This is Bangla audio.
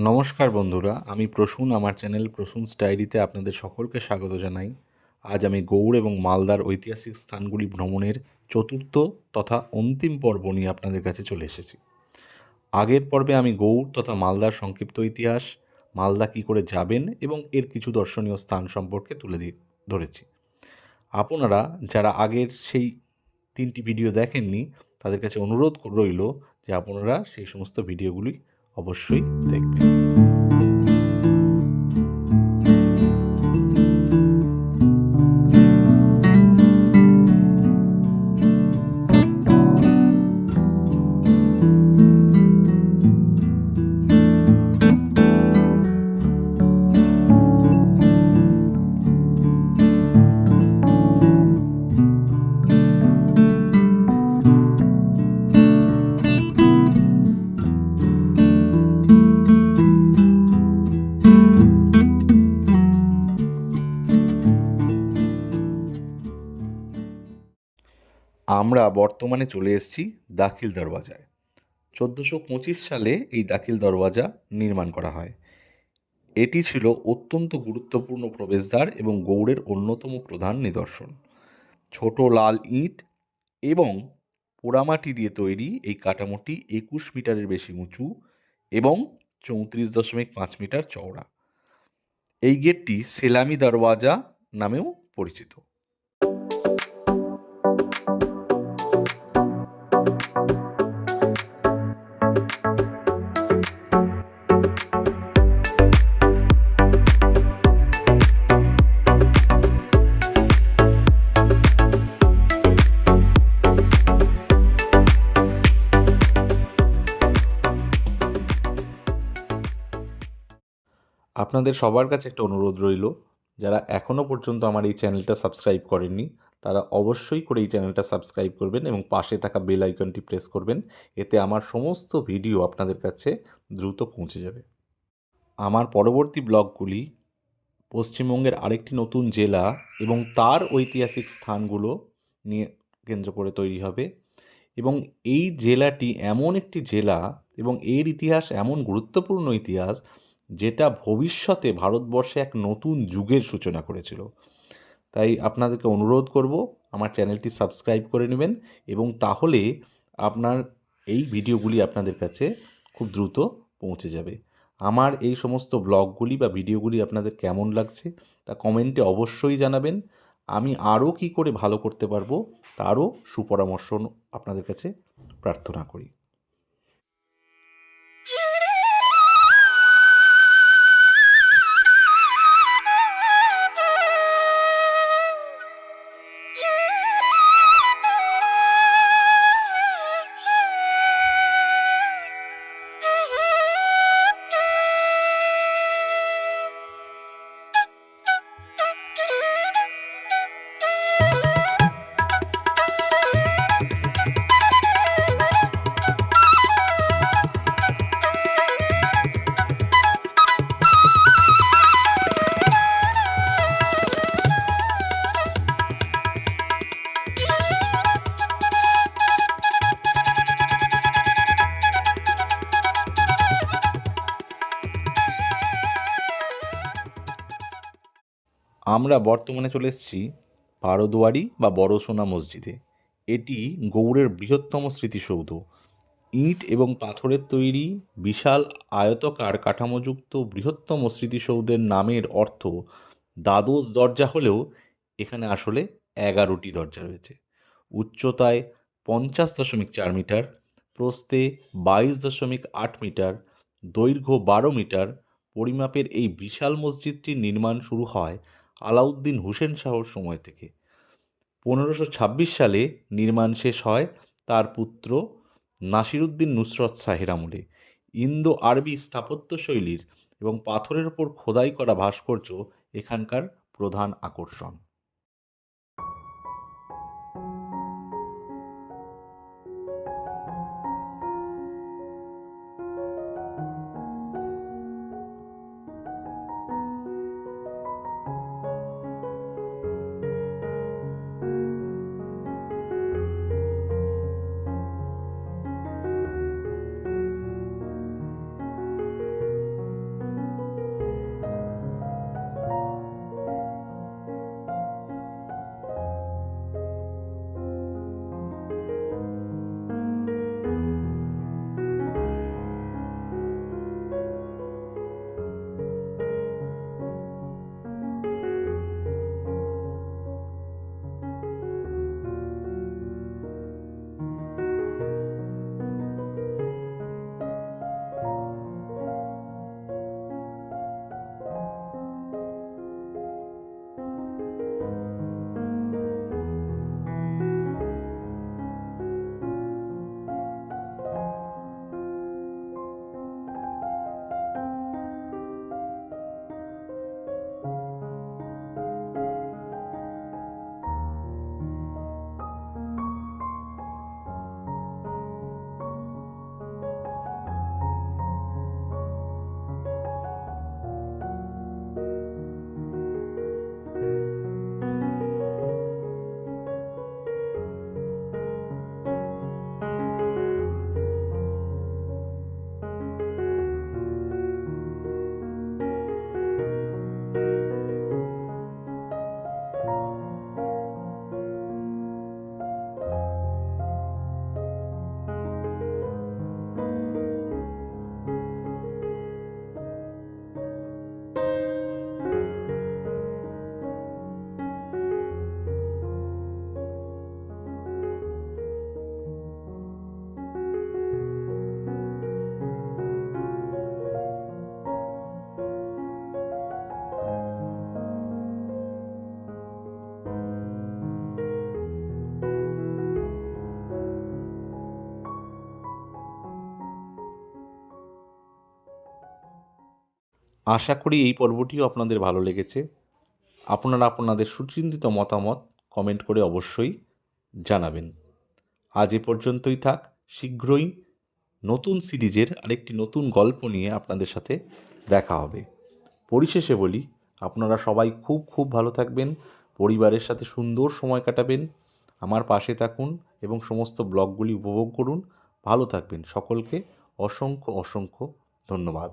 নমস্কার বন্ধুরা, আমি প্রসূন। আমার চ্যানেল প্রসূনস ডায়েরিতে আপনাদের সকলকে স্বাগত জানাই। আজ আমি গৌড় এবং মালদার ঐতিহাসিক স্থানগুলি ভ্রমণের চতুর্থ তথা অন্তিম পর্ব নিয়ে আপনাদের কাছে চলে এসেছি। আগের পর্বে আমি গৌড় তথা মালদার সংক্ষিপ্ত ইতিহাস, মালদা কী করে যাবেন এবং এর কিছু দর্শনীয় স্থান সম্পর্কে ধরেছি। আপনারা যারা আগের সেই 3টি ভিডিও দেখেননি, তাদের কাছে অনুরোধ রইল যে আপনারা সেই সমস্ত ভিডিওগুলি অবশ্যই দেখবেন। আমরা বর্তমানে চলে এসেছি দাখিল দরওয়াজায়। 1425 সালে এই দাখিল দরওয়াজা নির্মাণ করা হয়। এটি ছিল অত্যন্ত গুরুত্বপূর্ণ প্রবেশদ্বার এবং গৌড়ের অন্যতম প্রধান নিদর্শন। ছোট লাল ইট এবং পোড়ামাটি দিয়ে তৈরি এই কাঠামোটি 21 মিটারের বেশি উঁচু এবং 34.5 মিটার চওড়া। এই গেটটি সেলামি দরওয়াজা নামেও পরিচিত। আপনাদের সবার কাছে একটা অনুরোধ রইল, যারা এখনও পর্যন্ত আমার এই চ্যানেলটা সাবস্ক্রাইব করেননি, তারা অবশ্যই করে এই চ্যানেলটা সাবস্ক্রাইব করবেন এবং পাশে থাকা বেল আইকনটি প্রেস করবেন। এতে আমার সমস্ত ভিডিও আপনাদের কাছে দ্রুত পৌঁছে যাবে। আমার পরবর্তী ব্লগগুলি পশ্চিমবঙ্গের আরেকটি নতুন জেলা এবং তার ঐতিহাসিক স্থানগুলো নিয়ে কেন্দ্র করে তৈরি হবে। এবং এই জেলাটি এমন একটি জেলা এবং এর ইতিহাস এমন গুরুত্বপূর্ণ ইতিহাস, যেটা ভবিষ্যতে ভারতবর্ষে এক নতুন যুগের সূচনা করেছিল। তাই আপনাদেরকে অনুরোধ করব, আমার চ্যানেলটি সাবস্ক্রাইব করে নেবেন এবং তাহলে আপনার এই ভিডিওগুলি আপনাদের কাছে খুব দ্রুত পৌঁছে যাবে। আমার এই সমস্ত ব্লগগুলি বা ভিডিওগুলি আপনাদের কেমন লাগছে তা কমেন্টে অবশ্যই জানাবেন। আমি আরও কী করে ভালো করতে পারবো তারও সুপরামর্শ আপনাদের কাছে প্রার্থনা করি। আমরা বর্তমানে চলে এসেছি বারোদুয়ারি বা বড়সোনা মসজিদে। এটি গৌড়ের বৃহত্তম স্মৃতিসৌধ। ইট এবং পাথরের তৈরি বিশাল আয়তকার কাঠামোযুক্ত বৃহত্তম স্মৃতিসৌধের নামের অর্থ দ্বাদশ দরজা হলেও এখানে আসলে 11টি দরজা রয়েছে। উচ্চতায় 50.4 মিটার, প্রস্থে 22.8 মিটার, দৈর্ঘ্য 12 মিটার পরিমাপের এই বিশাল মসজিদটির নির্মাণ শুরু হয় আলাউদ্দিন হুসেন শাহর সময় থেকে। 1526 সালে নির্মাণ শেষ হয় তার পুত্র নাসিরুদ্দিন নুসরত শাহের আমলে। ইন্দো আরবি স্থাপত্যশৈলীর এবং পাথরের ওপর খোদাই করা ভাস্কর্য এখানকার প্রধান আকর্ষণ। আশা করি এই পর্বটিও আপনাদের ভালো লেগেছে। আপনারা আপনাদের সুচিন্তিত মতামত কমেন্ট করে অবশ্যই জানাবেন। আজ এ পর্যন্তই থাক। শীঘ্রই নতুন সিরিজের আরেকটি নতুন গল্প নিয়ে আপনাদের সাথে দেখা হবে। পরিশেষে বলি, আপনারা সবাই খুব খুব ভালো থাকবেন, পরিবারের সাথে সুন্দর সময় কাটাবেন, আমার পাশে থাকুন এবং সমস্ত ব্লগগুলি উপভোগ করুন। ভালো থাকবেন। সকলকে অসংখ্য অসংখ্য ধন্যবাদ।